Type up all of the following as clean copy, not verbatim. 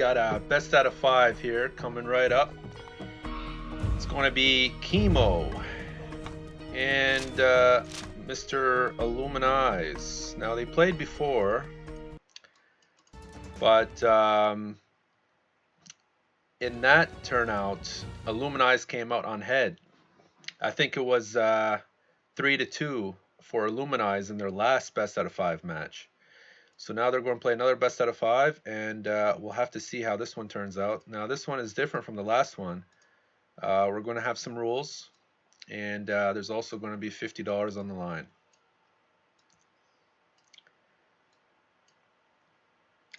Got a best out of 5 here coming right up. It's going to be Kimo and Mr. Illuminaze. Now they played before, but in that turnout, Illuminaze came out on head. I think it was 3-2 for Illuminaze in their last best out of 5 match. So now they're going to play another best out of 5, and we'll have to see how this one turns out. Now this one is different from the last one. We're going to have some rules, and there's also going to be $50 on the line.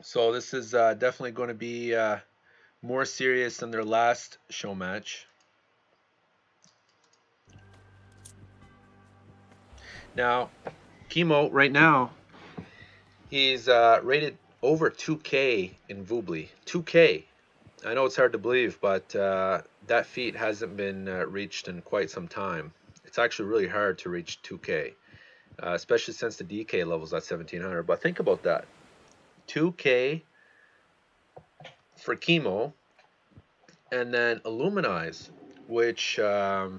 So this is definitely going to be more serious than their last show match. Now, Kimo right now, he's rated over 2K in Voobly. 2K. I know it's hard to believe, but that feat hasn't been reached in quite some time. It's actually really hard to reach 2K, especially since the DK level's at 1700. But think about that. 2K for Kimo, and then Illuminaze, which I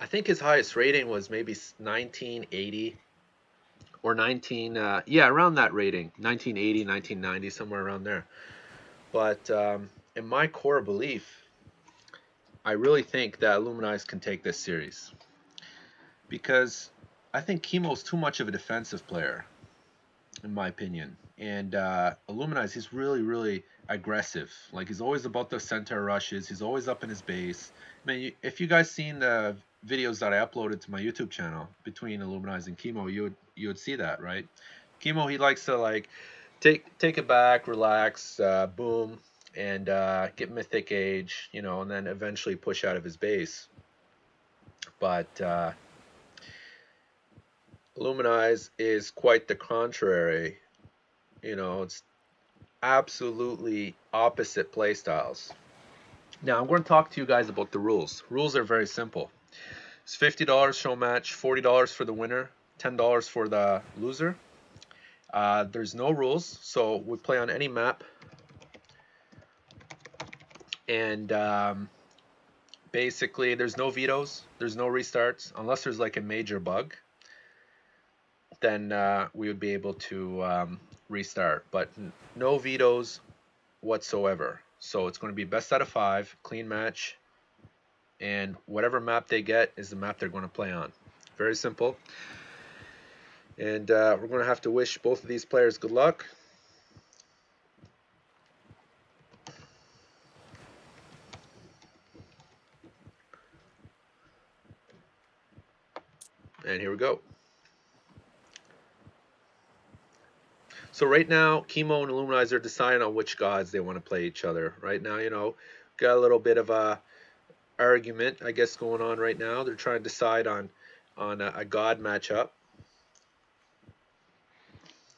think his highest rating was maybe 1980 or 19, yeah, around that rating, 1980, 1990, somewhere around there. But in my core belief, I really think that Illuminaze can take this series, because I think Kimo's too much of a defensive player, in my opinion. And Illuminaze, he's really aggressive. Like, he's always about the center rushes. He's always up in his base. I mean, if you guys seen the videos that I uploaded to my YouTube channel between Illuminaze and Kimo, you would see that, right? Kimo, he likes to like take it back, relax, boom, and get Mythic Age, you know, and then eventually push out of his base. But Illuminaze is quite the contrary. You know, it's absolutely opposite playstyles. Now, I'm going to talk to you guys about the rules. Rules are very simple. It's $50 show match, $40 for the winner, $10 for the loser. There's no rules, so we play on any map. And basically, there's no vetoes, there's no restarts, unless there's like a major bug. Then we would be able to restart, but no vetoes whatsoever. So it's going to be best out of 5, clean match, and whatever map they get is the map they're going to play on. Very simple. And we're going to have to wish both of these players good luck. And here we go. So right now, Kimo and Illuminaze are deciding on which gods they want to play each other. Right now, you know, got a little bit of a argument, I guess, going on right now. They're trying to decide on a god matchup.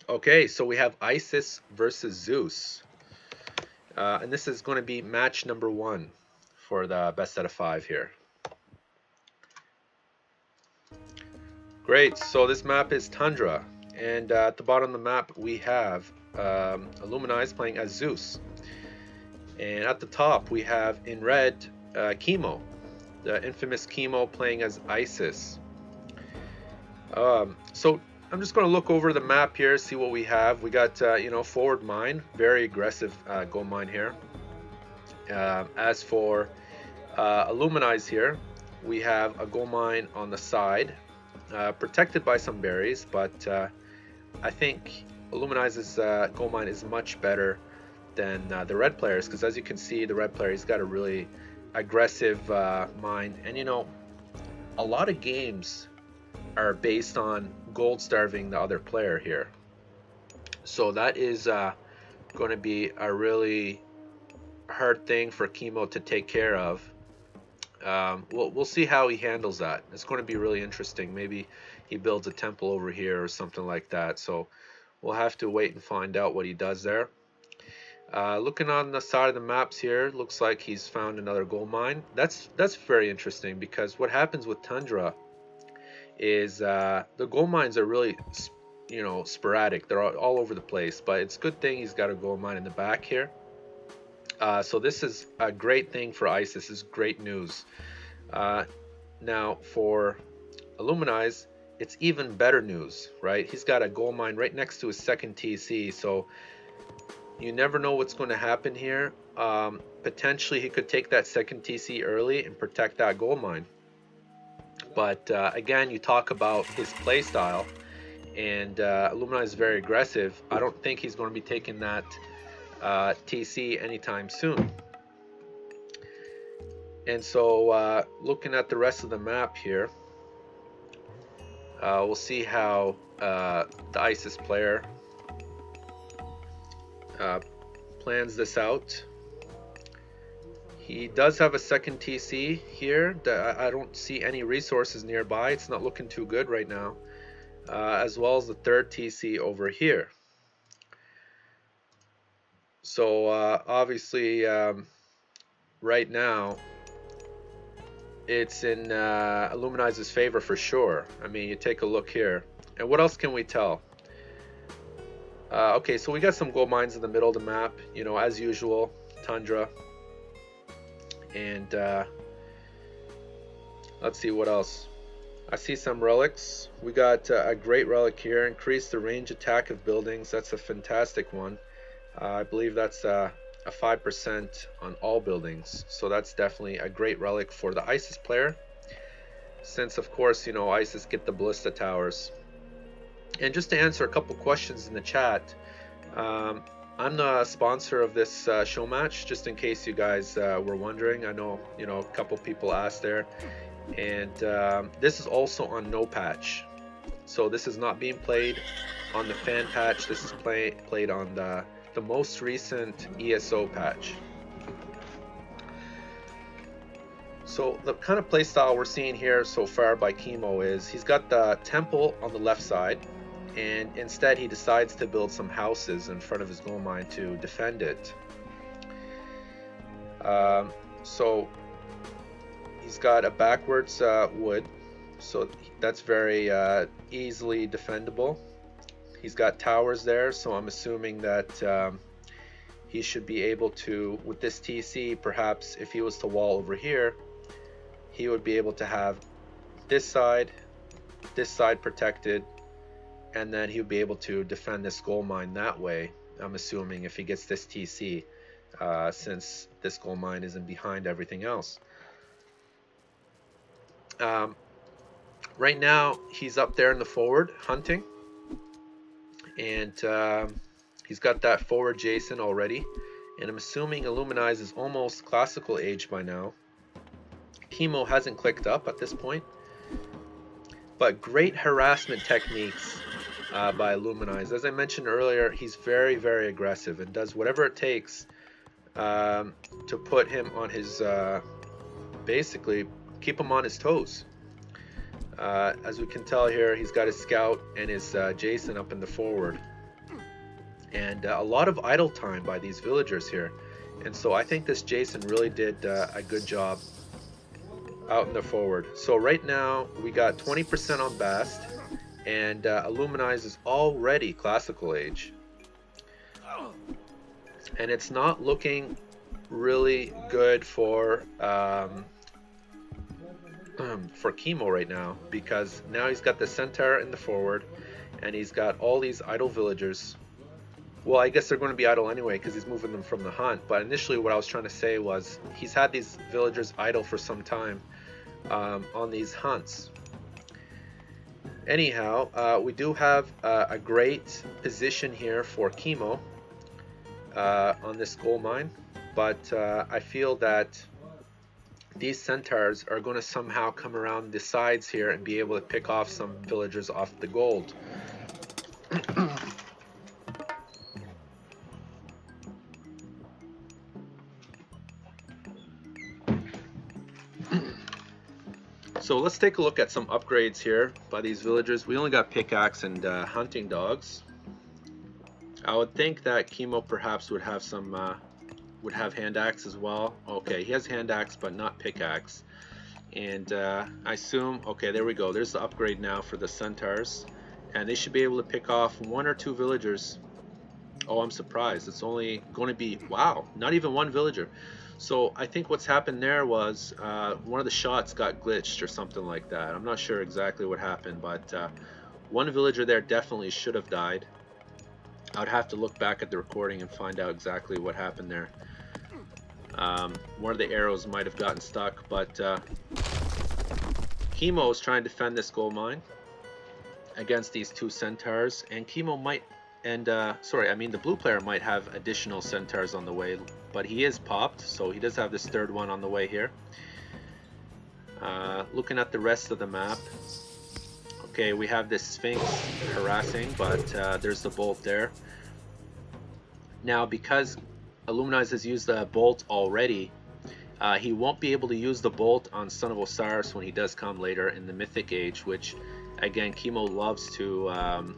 Okay, so we have Isis versus Zeus. And this is going to be match number 1 for the best out of 5 here. Great, so this map is Tundra. And at the bottom of the map, we have Illuminaze playing as Zeus. And at the top, we have in red, Kimo, the infamous Kimo playing as Isis. So I'm just going to look over the map here, see what we have. We got, you know, forward mine, very aggressive gold mine here. As for Illuminaze here, we have a gold mine on the side, protected by some berries, but I think Illuminaze's gold mine is much better than the red players, because as you can see, the red player, he's got a really aggressive mine. And you know, a lot of games are based on gold starving the other player here, so that is going to be a really hard thing for Kimo to take care of. We'll see how he handles that. It's going to be really interesting. Maybe he builds a temple over here or something like that. So we'll have to wait and find out what he does there. Looking on the side of the maps here, looks like he's found another gold mine. That's very interesting, because what happens with Tundra is the gold mines are really, you know, sporadic. They're all over the place. But it's a good thing he's got a gold mine in the back here. So this is a great thing for ice. This is great news. Now for Illuminaze, it's even better news, right? He's got a gold mine right next to his second TC, so you never know what's going to happen here. Potentially he could take that second TC early and protect that gold mine. But again, you talk about his playstyle, and Illuminaze is very aggressive. I don't think he's going to be taking that TC anytime soon. And so looking at the rest of the map here, we'll see how the ISIS player plans this out. He does have a second TC here. I don't see any resources nearby. It's not looking too good right now. As well as the third TC over here. So obviously right now it's in Illuminaze's favor for sure. I mean, you take a look here. And what else can we tell? Okay, so we got some gold mines in the middle of the map, you know, as usual, tundra. And let's see what else. I see some relics. We got a great relic here. Increase the range attack of buildings. That's a fantastic one. I believe that's a 5% on all buildings. So that's definitely a great relic for the ISIS player. Since, of course, you know, ISIS get the ballista towers. And just to answer a couple questions in the chat, I'm the sponsor of this show match, just in case you guys were wondering. I know, you know, a couple people asked there. And this is also on no patch. So this is not being played on the fan patch. This is played on the most recent ESO patch. So the kind of playstyle we're seeing here so far by Kimo is he's got the temple on the left side, and instead he decides to build some houses in front of his gold mine to defend it. So he's got a backwards wood, so that's very easily defendable. He's got towers there, so I'm assuming that he should be able to, with this TC, perhaps if he was to wall over here, he would be able to have this side protected, and then he would be able to defend this gold mine that way, I'm assuming, if he gets this TC, since this gold mine isn't behind everything else. Right now, he's up there in the forward, hunting. And he's got that forward Jason already. And I'm assuming Illuminaze is almost classical age by now. Kimo hasn't clicked up at this point. But great harassment techniques by Illuminaze. As I mentioned earlier, he's very, very aggressive and does whatever it takes to put him on his, basically, keep him on his toes. As we can tell here, he's got his scout and his Jason up in the forward, and a lot of idle time by these villagers here, and so I think this Jason really did a good job out in the forward. So right now we got 20% on Bast, and Illuminaze is already classical age, and it's not looking really good for Kimo right now, because now he's got the centaur in the forward and he's got all these idle villagers. Well, I guess they're going to be idle anyway because he's moving them from the hunt, but initially what I was trying to say was he's had these villagers idle for some time on these hunts. Anyhow, we do have a great position here for Kimo on this gold mine, but I feel that these centaurs are going to somehow come around the sides here and be able to pick off some villagers off the gold. So let's take a look at some upgrades here by these villagers. We only got pickaxe and hunting dogs. I would think that Kimo perhaps would have some would have hand axe as well. Okay, he has hand axe but not pickaxe. And I assume, okay, there we go. There's the upgrade now for the centaurs, and they should be able to pick off 1 or 2 villagers Oh, I'm surprised. It's only going to be, wow, not even one villager. So I think what's happened there was one of the shots got glitched or something like that. I'm not sure exactly what happened, but one villager there definitely should have died. I'd have to look back at the recording and find out exactly what happened there. One of the arrows might have gotten stuck, but Kimo is trying to defend this gold mine against these two centaurs, and Kimo might, and sorry, I mean the blue player might have additional centaurs on the way, but he is popped, so he does have this third one on the way here. Looking at the rest of the map, okay, we have this Sphinx harassing, but there's the bolt there. Now, because Illuminaze has used the bolt already, he won't be able to use the bolt on Son of Osiris when he does come later in the Mythic Age, which, again, Kimo loves to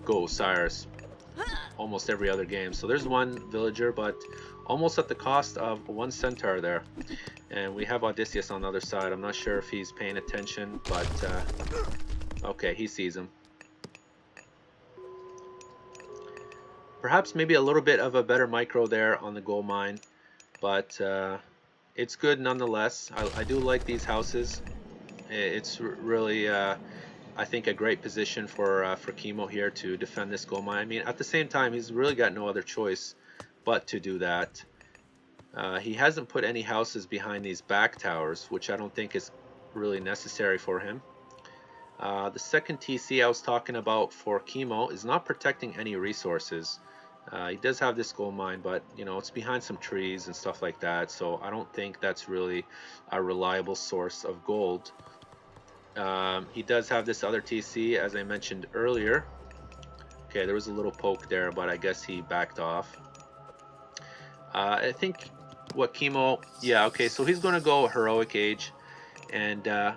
go Osiris almost every other game. So there's one villager, but almost at the cost of one centaur there. And we have Odysseus on the other side. I'm not sure if he's paying attention, but okay, he sees him. Perhaps maybe a little bit of a better micro there on the gold mine, but it's good nonetheless. I do like these houses. It's really, I think, a great position for Kimo here to defend this gold mine. I mean, at the same time, he's really got no other choice but to do that. He hasn't put any houses behind these back towers, which I don't think is really necessary for him. The second TC I was talking about for Kimo is not protecting any resources. He does have this gold mine, but you know, it's behind some trees and stuff like that, so I don't think that's really a reliable source of gold. He does have this other TC, as I mentioned earlier. Okay, there was a little poke there, but I guess he backed off. I think what Kimo, yeah, okay, so he's going to go Heroic Age, and I'd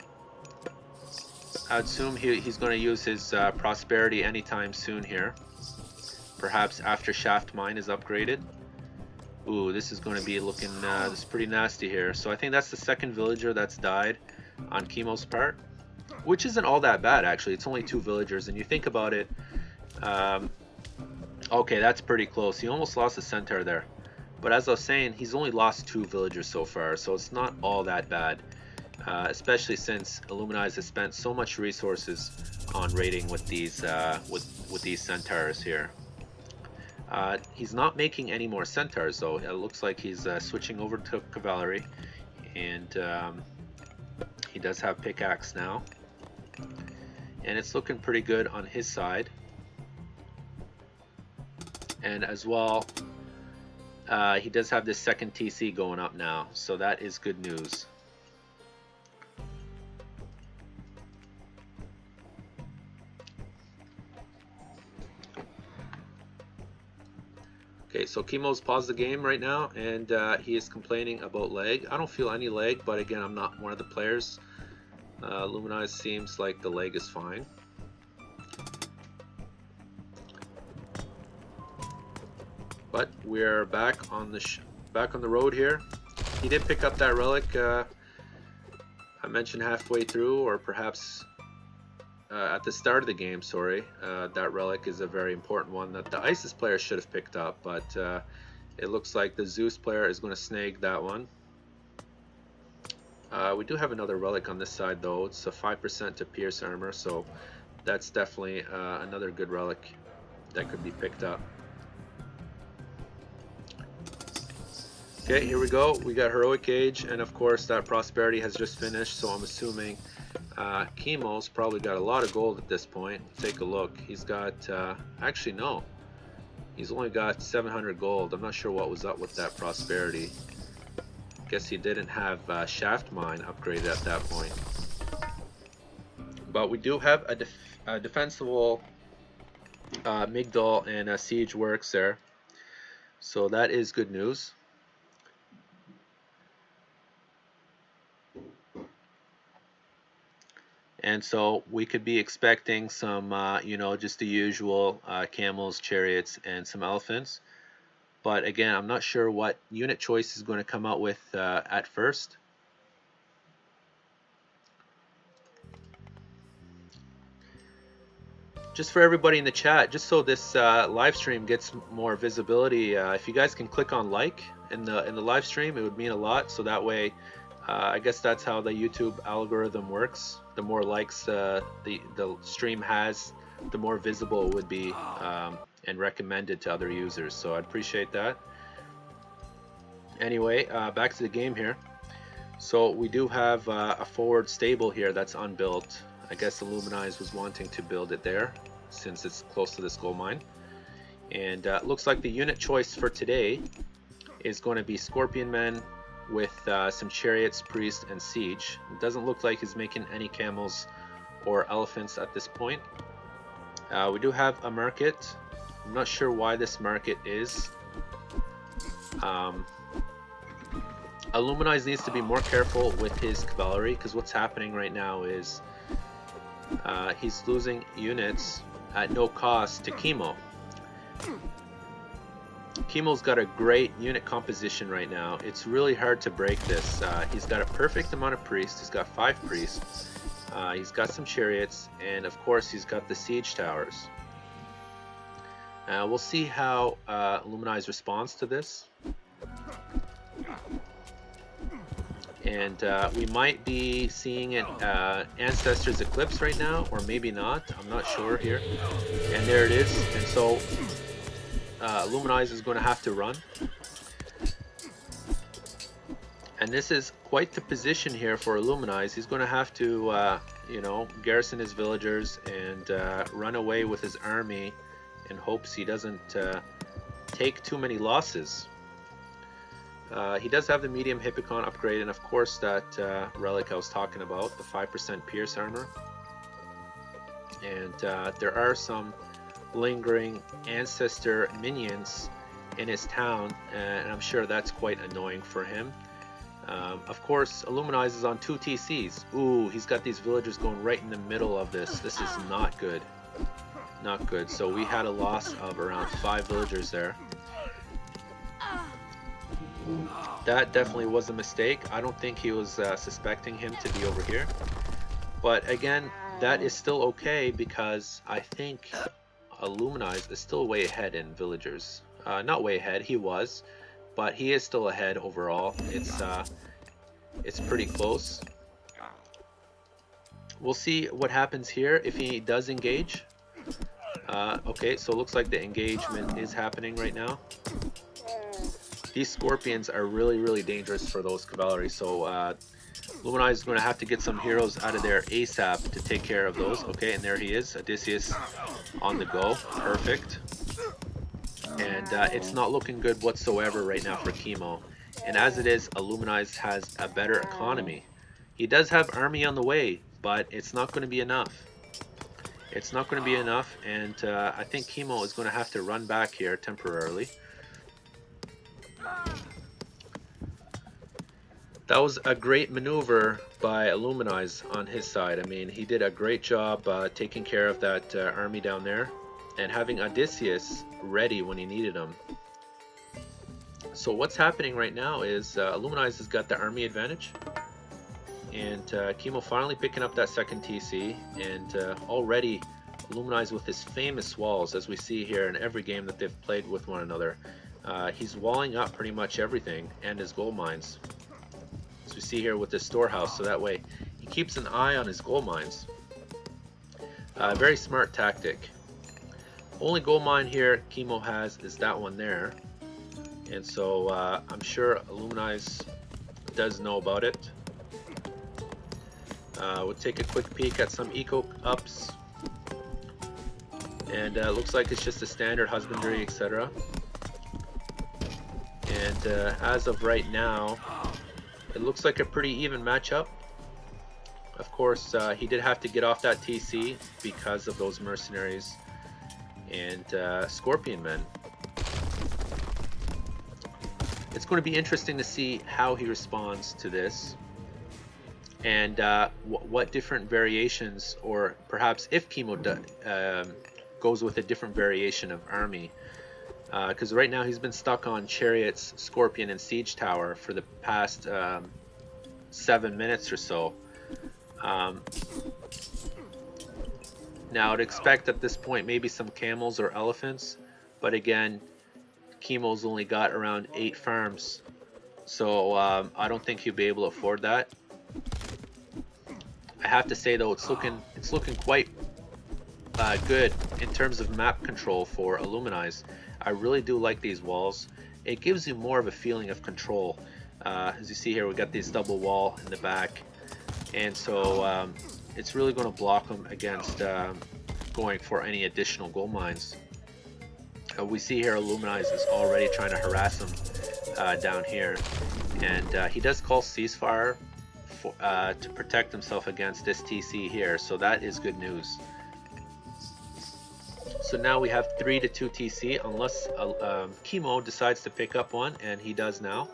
assume he's going to use his Prosperity anytime soon here. Perhaps after Shaft Mine is upgraded. Ooh, this is going to be looking this is pretty nasty here. So I think that's the second villager that's died on Kimo's part, which isn't all that bad actually. It's only 2 villagers, and you think about it. Okay, that's pretty close. He almost lost a centaur there, but as I was saying, he's only lost 2 villagers so far, so it's not all that bad. Especially since Illuminaze has spent so much resources on raiding with these centaurs here. He's not making any more centaurs though. It looks like he's switching over to cavalry, and he does have pickaxe now, and it's looking pretty good on his side. And as well, he does have this second TC going up now, so that is good news. Okay, so Kimo's paused the game right now, and he is complaining about lag. I don't feel any lag, but again, I'm not one of the players. Illuminaze seems like the lag is fine. But we're back on the road here. He did pick up that relic. I mentioned halfway through, or perhaps at the start of the game, sorry. That relic is a very important one that the Isis player should have picked up, but it looks like the Zeus player is going to snag that one. We do have another relic on this side though. It's a 5% to pierce armor, so that's definitely another good relic that could be picked up. Okay, here we go. We got Heroic Age, and of course that Prosperity has just finished, so I'm assuming Kimo's probably got a lot of gold at this point. Take a look. He's got, actually no, he's only got 700 gold. I'm not sure what was up with that Prosperity. Guess he didn't have Shaft Mine upgraded at that point. But we do have a defensible Migdal and Siege Works there, so that is good news. And so we could be expecting some, you know, just the usual camels, chariots, and some elephants. But again, I'm not sure what unit choice is going to come out with at first. just for everybody in the chat, just so this live stream gets more visibility, if you guys can click on like in the live stream, it would mean a lot. So that way, I guess that's how the YouTube algorithm works. The more likes the stream has, the more visible it would be and recommended to other users. So I'd appreciate that. Anyway, back to the game here. So we do have a forward stable here that's unbuilt. I guess Illuminaze was wanting to build it there since it's close to this gold mine. And looks like the unit choice for today is going to be Scorpion Men with some Chariots, Priest, and Siege. It doesn't look like he's making any camels or elephants at this point. We do have a market. I'm not sure why this market is. Illuminaze needs to be more careful with his cavalry, because what's happening right now is he's losing units at no cost to Kimo. Kimo's got a great unit composition right now. It's really hard to break this. He's got a perfect amount of priests. He's got 5 priests. He's got some chariots, and of course he's got the siege towers. We'll see how Illuminaze responds to this. And we might be seeing an Ancestors Eclipse right now, or maybe not. I'm not sure here. And there it is. And so Illuminaze is going to have to run. And this is quite the position here for Illuminaze. He's going to have to, you know, garrison his villagers and run away with his army in hopes he doesn't take too many losses. He does have the medium Hippicon upgrade, and of course that relic I was talking about, the 5% pierce armor. And there are some lingering ancestor minions in his town, and I'm sure that's quite annoying for him. Of course, Illuminaze is on 2 TCs. Ooh, he's got these villagers going right in the middle of this. This is not good. Not good. So we had a loss of around 5 villagers there. That definitely was a mistake. I don't think he was suspecting him to be over here. But again, that is still okay, because I think Illuminaze is still way ahead in villagers. Not way ahead, he was, but he is still ahead overall. It's pretty close. We'll see what happens here if he does engage. Okay, so it looks like the engagement is happening right now. These scorpions are really, really dangerous for those cavalry, so Illuminaze is going to have to get some heroes out of there ASAP to take care of those. Okay, and there he is, Odysseus on the go. Perfect. And it's not looking good whatsoever right now for Kimo. And as it is, Illuminaze has a better economy. He does have army on the way, but it's not going to be enough. It's not going to be enough, and I think Kimo is going to have to run back here temporarily. That was a great maneuver by Illuminaze on his side. I mean, he did a great job taking care of that army down there and having Odysseus ready when he needed him. So what's happening right now is Illuminaze has got the army advantage, and Kimo finally picking up that second TC, and already Illuminaze with his famous walls, as we see here in every game that they've played with one another. He's walling up pretty much everything and his gold mines. As we see here with this storehouse, so that way he keeps an eye on his gold mines. Very smart tactic. Only gold mine here Kimo has is that one there, and so I'm sure Illuminaze does know about it. We'll take a quick peek at some eco ups, and looks like it's just a standard husbandry, etc. And as of right now, it looks like a pretty even matchup. Of course, he did have to get off that TC because of those mercenaries and Scorpion Men. It's going to be interesting to see how he responds to this, and what different variations, or perhaps if Kimo goes with a different variation of army. Because right now he's been stuck on Chariots, Scorpion, and Siege Tower for the past 7 minutes or so. Now I'd expect at this point maybe some camels or elephants, but again, Kimo's only got around 8 farms, so I don't think he'll be able to afford that. I have to say though, it's looking quite good in terms of map control for Illuminaze. I really do like these walls. It gives you more of a feeling of control. As you see here, we got this double wall in the back, and so it's really going to block them against going for any additional gold mines. We see here Illuminaze is already trying to harass him down here, and he does call ceasefire to protect himself against this TC here, so that is good news. So now we have 3-2 TC, unless Kimo decides to pick up one, and he does now.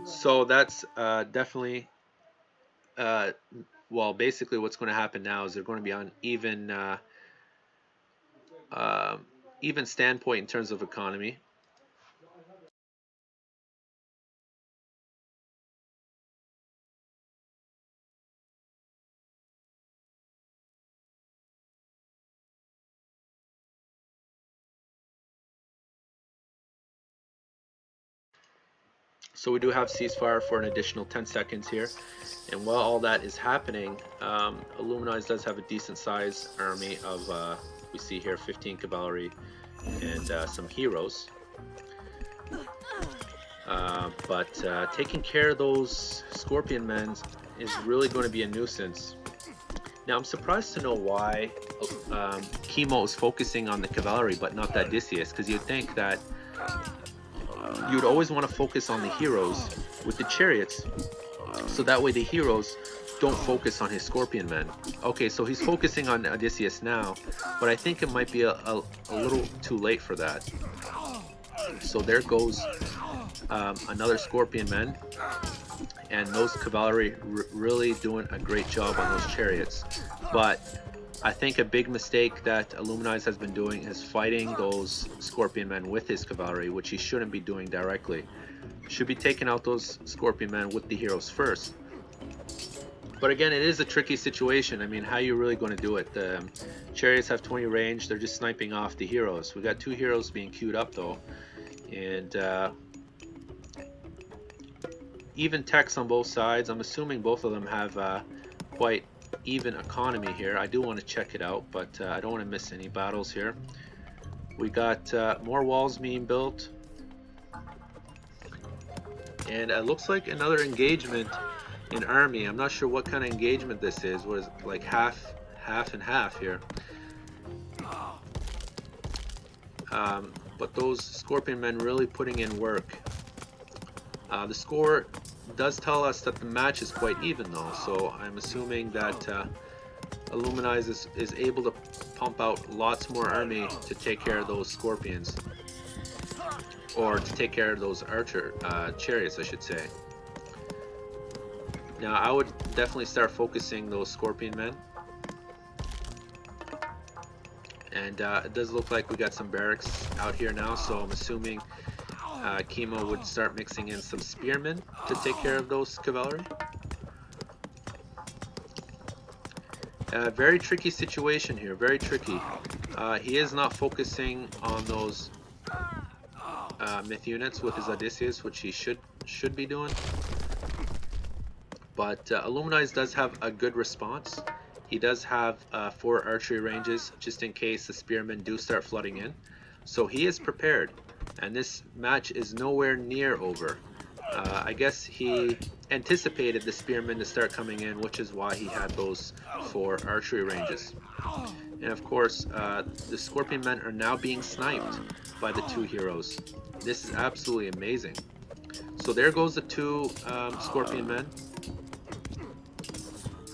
So that's definitely, well, basically what's going to happen now is they're going to be on even standpoint in terms of economy. So we do have ceasefire for an additional 10 seconds here, and while all that is happening, Illuminaze does have a decent sized army of, we see here 15 cavalry and some heroes. But taking care of those scorpion men is really going to be a nuisance. Now I'm surprised to know why Kimo is focusing on the cavalry but not the Odysseus, because you'd think that you'd always want to focus on the heroes with the chariots, so that way the heroes don't focus on his scorpion men. Okay, so he's focusing on Odysseus now, but I think it might be a little too late for that. So there goes another scorpion man, and those cavalry really doing a great job on those chariots. But I think a big mistake that Illuminaze has been doing is fighting those scorpion men with his cavalry, which he shouldn't be doing directly. Should be taking out those scorpion men with the heroes first. But again, it is a tricky situation. I mean, how are you really going to do it? The chariots have 20 range. They're just sniping off the heroes. We got 2 heroes being queued up though, and even techs on both sides. I'm assuming both of them have quite even economy here. I do want to check it out, but I don't want to miss any battles here. We got more walls being built, and it looks like another engagement in army. I'm not sure what kind of engagement this is. What is it, like half and half here? But those scorpion men really putting in work. The score does tell us that the match is quite even though, so I'm assuming that Illuminaze is able to pump out lots more army to take care of those scorpions, or to take care of those archer chariots, I should say. Now I would definitely start focusing those scorpion men, and it does look like we got some barracks out here now, so I'm assuming Kimo would start mixing in some spearmen to take care of those cavalry. Very tricky situation here, very tricky. He is not focusing on those myth units with his Odysseus, which he should be doing. But Illuminaze does have a good response. He does have 4 archery ranges just in case the spearmen do start flooding in. So he is prepared. And this match is nowhere near over. I guess he anticipated the spearmen to start coming in, which is why he had those 4 archery ranges. And of course, the scorpion men are now being sniped by the 2 heroes. This is absolutely amazing. So there goes the 2 scorpion men.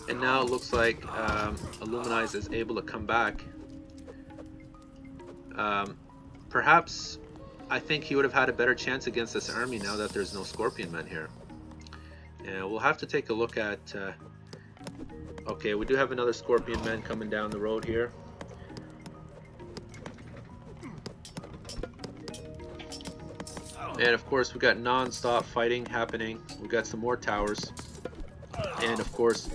And now it looks like Illuminaze is able to come back. Perhaps I think he would have had a better chance against this army now that there's no scorpion men here. And we'll have to take a look at... okay, we do have another scorpion man coming down the road here. And of course we got non-stop fighting happening. We got some more towers. And of course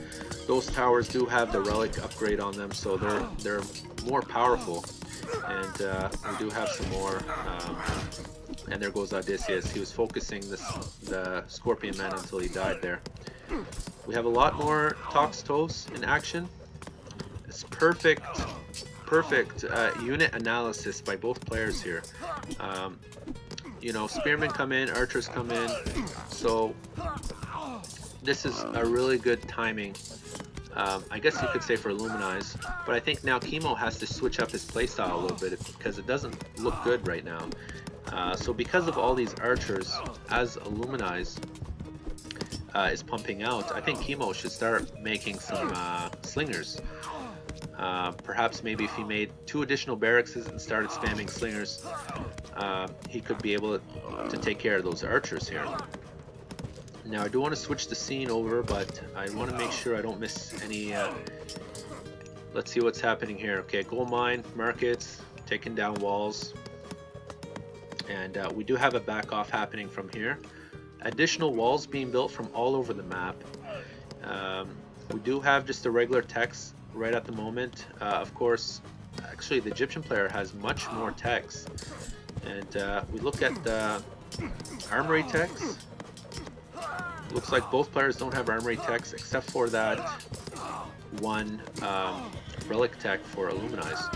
those towers do have the relic upgrade on them, so they're more powerful. And we do have some more. And there goes Odysseus. He was focusing the Scorpion Man until he died there. We have a lot more Toxtos in action. It's perfect unit analysis by both players here. You know, spearmen come in, archers come in, so this is a really good timing. I guess you could say for Illuminaze, but I think now Kimo has to switch up his playstyle a little bit because it doesn't look good right now. So because of all these archers, as Illuminaze is pumping out, I think Kimo should start making some slingers. Perhaps maybe if he made 2 additional barracks and started spamming slingers, he could be able to take care of those archers here. Now I do want to switch the scene over, but I want to make sure I don't miss any. Let's see what's happening here. Okay, gold mine, markets, taking down walls. And we do have a back off happening from here. Additional walls being built from all over the map. We do have just the regular text right at the moment. Of course, actually the Egyptian player has much more text. And we look at the armory text. Looks like both players don't have armory text except for that one relic tech for Illuminaze.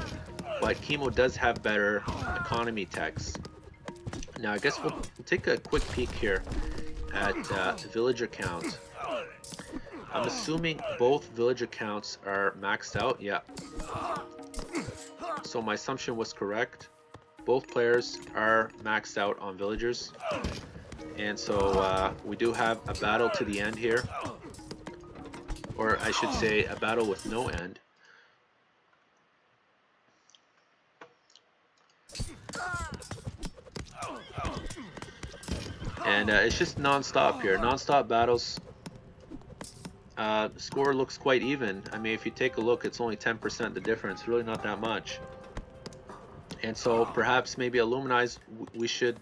But Kimo does have better economy text. Now I guess we'll take a quick peek here at villager count. I'm assuming both villager counts are maxed out. Yeah. So my assumption was correct. Both players are maxed out on villagers. And so we do have a battle to the end here. Or I should say a battle with no end. And it's just non-stop here. Non-stop battles. Score looks quite even. I mean, if you take a look, it's only 10% the difference. Really not that much. And so perhaps maybe Illuminaze, we should...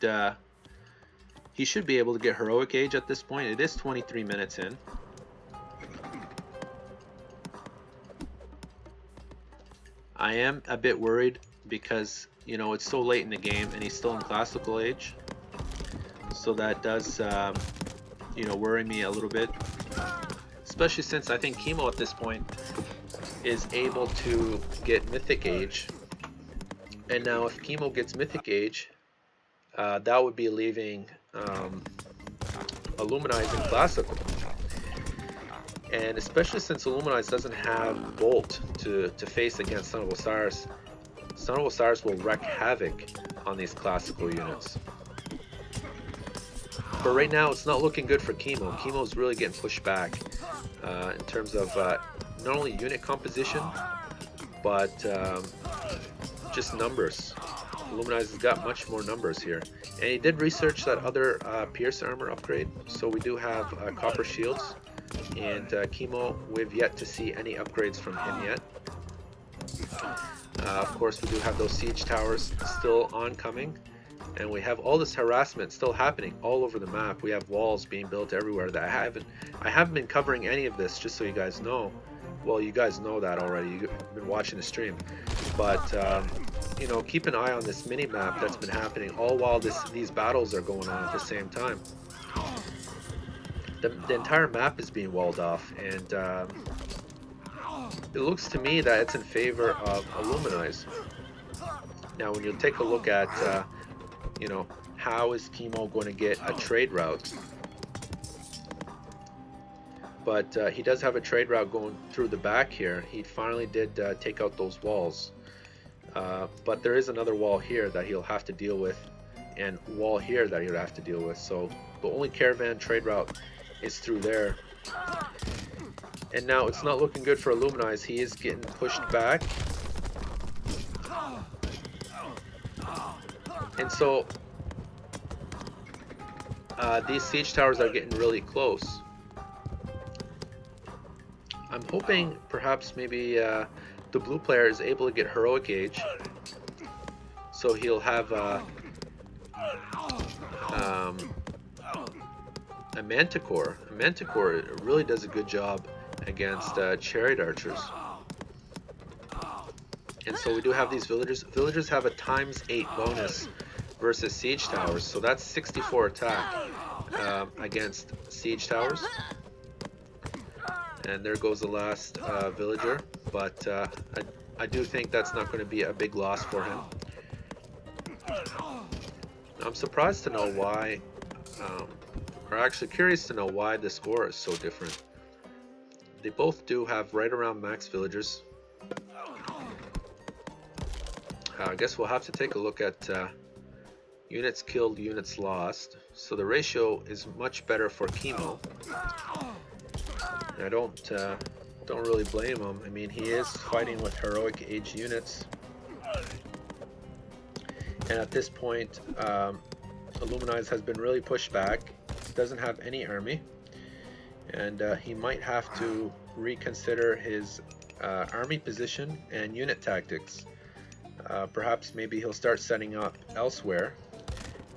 he should be able to get heroic age at this point. It is 23 minutes in. I am a bit worried because, you know, it's so late in the game and he's still in classical age. So that does, you know, worry me a little bit. Especially since I think Kimo at this point is able to get Mythic age. And now if Kimo gets Mythic age, that would be leaving Illuminaze in classical. And especially since Illuminaze doesn't have Bolt to face against Son of Osiris, Son of Osiris will wreak havoc on these classical units. But right now it's not looking good for Kimo. Kimo's really getting pushed back in terms of not only unit composition, but just numbers. Illuminaze has got much more numbers here. And he did research that other Pierce armor upgrade, so we do have copper shields. And Kimo, we've yet to see any upgrades from him yet. Of course, we do have those siege towers still oncoming. And we have all this harassment still happening all over the map. We have walls being built everywhere that I haven't been covering any of this, just so you guys know. Well, you guys know that already. You've been watching the stream. But you know, keep an eye on this mini map that's been happening all while these battles are going on at the same time. The entire map is being walled off, and it looks to me that it's in favor of Illuminaze. Now, when you take a look at, you know, how is Kimo going to get a trade route? But he does have a trade route going through the back here. He finally did take out those walls. But there is another wall here that he'll have to deal with, and wall here that he'll have to deal with. So the only caravan trade route is through there. And now it's not looking good for Illuminaze. He is getting pushed back. And so these siege towers are getting really close. I'm hoping perhaps maybe the blue player is able to get heroic age, so he'll have a Manticore. A Manticore really does a good job against chariot archers. And so we do have these villagers. Villagers have a ×8 bonus versus siege towers, so that's 64 attack against siege towers. And there goes the last villager, but I do think that's not going to be a big loss for him. I'm surprised to know why, or actually curious to know why the score is so different. They both do have right around max villagers. I guess we'll have to take a look at units killed, units lost. So the ratio is much better for Kimo. I don't really blame him. I mean, he is fighting with heroic age units, and at this point, Illuminaze has been really pushed back. He doesn't have any army, and he might have to reconsider his army position and unit tactics. Perhaps maybe he'll start setting up elsewhere,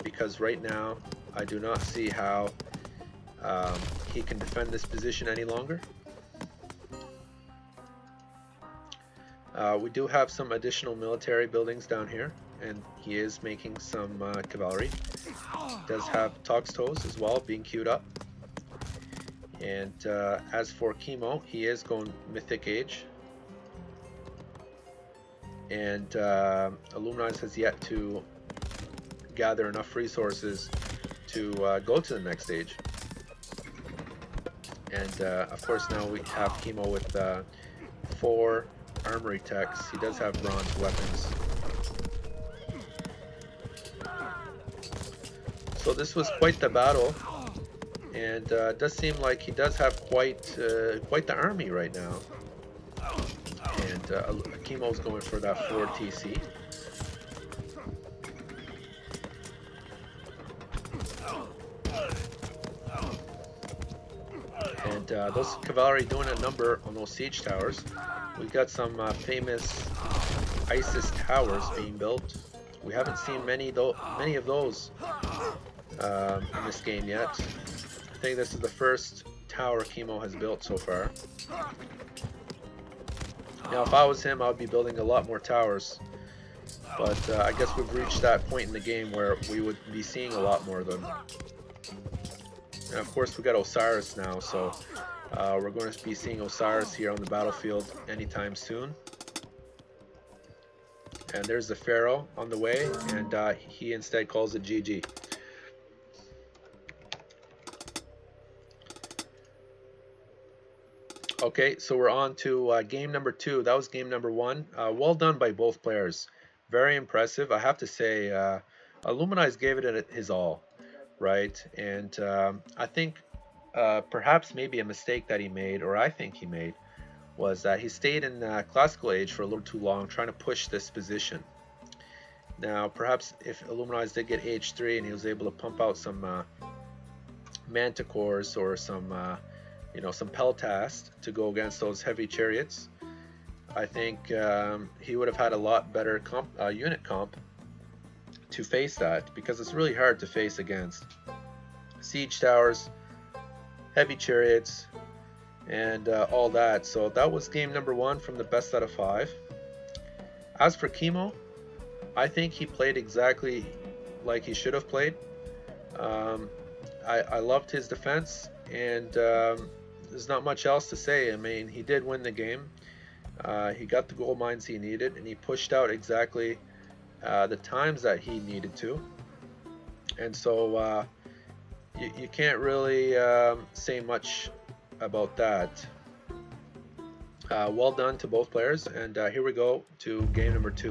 because right now I do not see how he can defend this position any longer. We do have some additional military buildings down here, and he is making some cavalry. Does have Toxtos as well being queued up. And as for Kimo, he is going Mythic Age. And Illuminaze has yet to gather enough resources to go to the next stage. And of course now we have Kimo with 4 armory techs. He does have bronze weapons. So this was quite the battle, and it does seem like he does have quite the army right now. And Kimo's going for that 4 TC. And those cavalry doing a number on those siege towers. We've got some famous ISIS towers being built. We haven't seen many of those in this game yet. I think this is the first tower Kimo has built so far. Now, if I was him, I would be building a lot more towers. But I guess we've reached that point in the game where we would be seeing a lot more of them. And of course, we got Osiris now, so we're going to be seeing Osiris here on the battlefield anytime soon. And there's the Pharaoh on the way, and he instead calls it GG. Okay, so we're on to game number 2. That was game number 1. Well done by both players. Very impressive. I have to say, Illuminaze gave it his all, right? And I think perhaps maybe a mistake that he made, or I think he made, was that he stayed in Classical Age for a little too long, trying to push this position. Now, perhaps if Illuminaze did get Age 3 and he was able to pump out some Manticores or some some Peltast to go against those heavy chariots, I think he would have had a lot better unit comp to face that, because it's really hard to face against siege towers, heavy chariots, and all that. So that was game number 1 from the best out of 5. As for Kimo, I think he played exactly like he should have played. I loved his defense, and there's not much else to say. I mean, he did win the game. He got the gold mines he needed, and he pushed out exactly the times that he needed to. And so you can't really say much about that. Well done to both players, and here we go to game number 2.